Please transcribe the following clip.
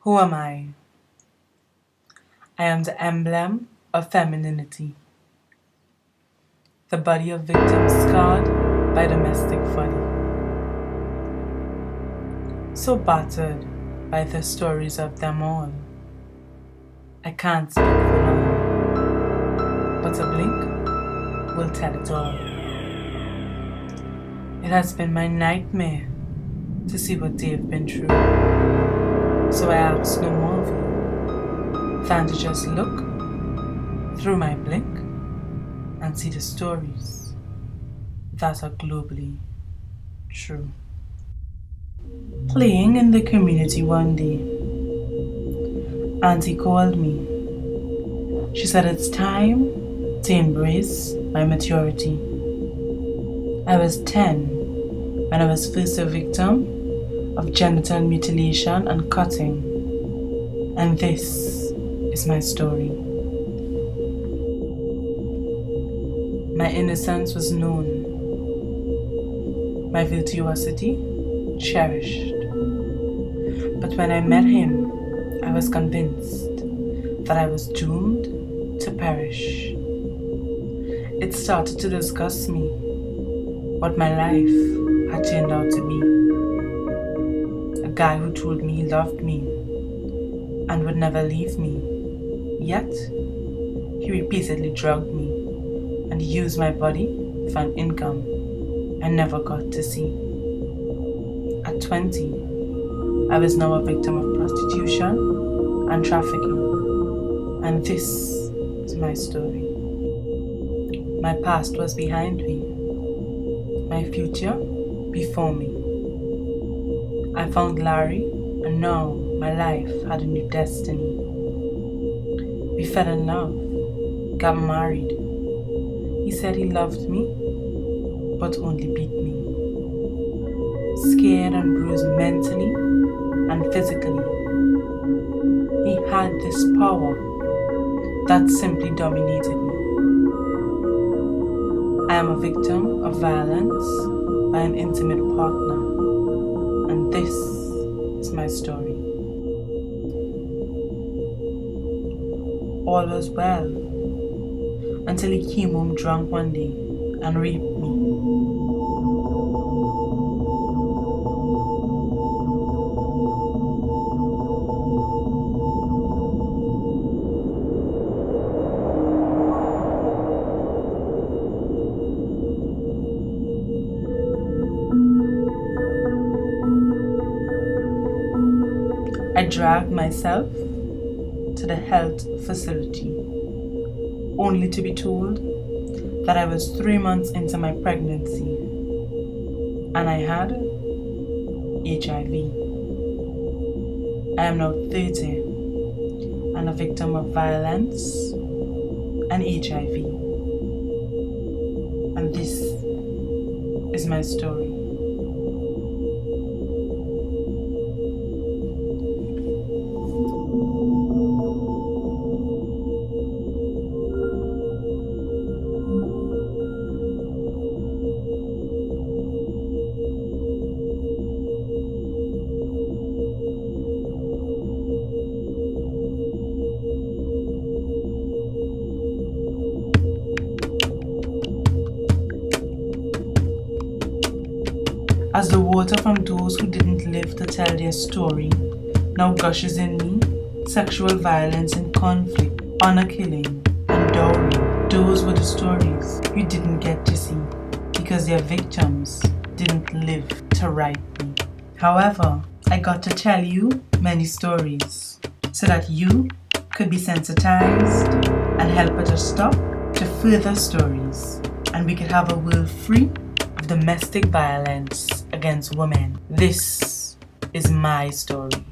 Who am I? I am the emblem of femininity, the body of victims scarred by domestic folly, so battered by the stories of them all. I can't speak for long, but a blink will tell it all. It has been my nightmare to see what they've been through, so I ask no more of you than to just look through my blink and see the stories that are globally true. Playing in the community one day, Auntie called me. She said it's time to embrace my maturity. I was 10 when I was first a victim of genital mutilation and cutting, and this is my story. My innocence was known, my virtuosity cherished. But when I met him, I was convinced that I was doomed to perish. It started to disgust me what my life had turned out to be. A guy who told me he loved me and would never leave me, yet he repeatedly drugged me and used my body for an income I never got to see. At 20, I was now a victim of prostitution and trafficking, and this is my story. My past was behind me, my future before me. I found Larry, and now my life had a new destiny. We fell in love, got married. He said he loved me, but only beat me. Scared and bruised mentally and physically, he had this power that simply dominated me. I am a victim of violence by an intimate partner, and this is my story. All was well until he came home drunk one day and raped me. I dragged myself to the health facility, only to be told that I was 3 months into my pregnancy and I had HIV. I am now 30 and a victim of violence and HIV. And this is my story. As the water from those who didn't live to tell their story now gushes in me, sexual violence and conflict, honor killing, and dowry, those were the stories you didn't get to see because their victims didn't live to write me. However, I got to tell you many stories so that you could be sensitized and help put a stop to further stories, and we could have a world free of domestic violence against women. This is my story.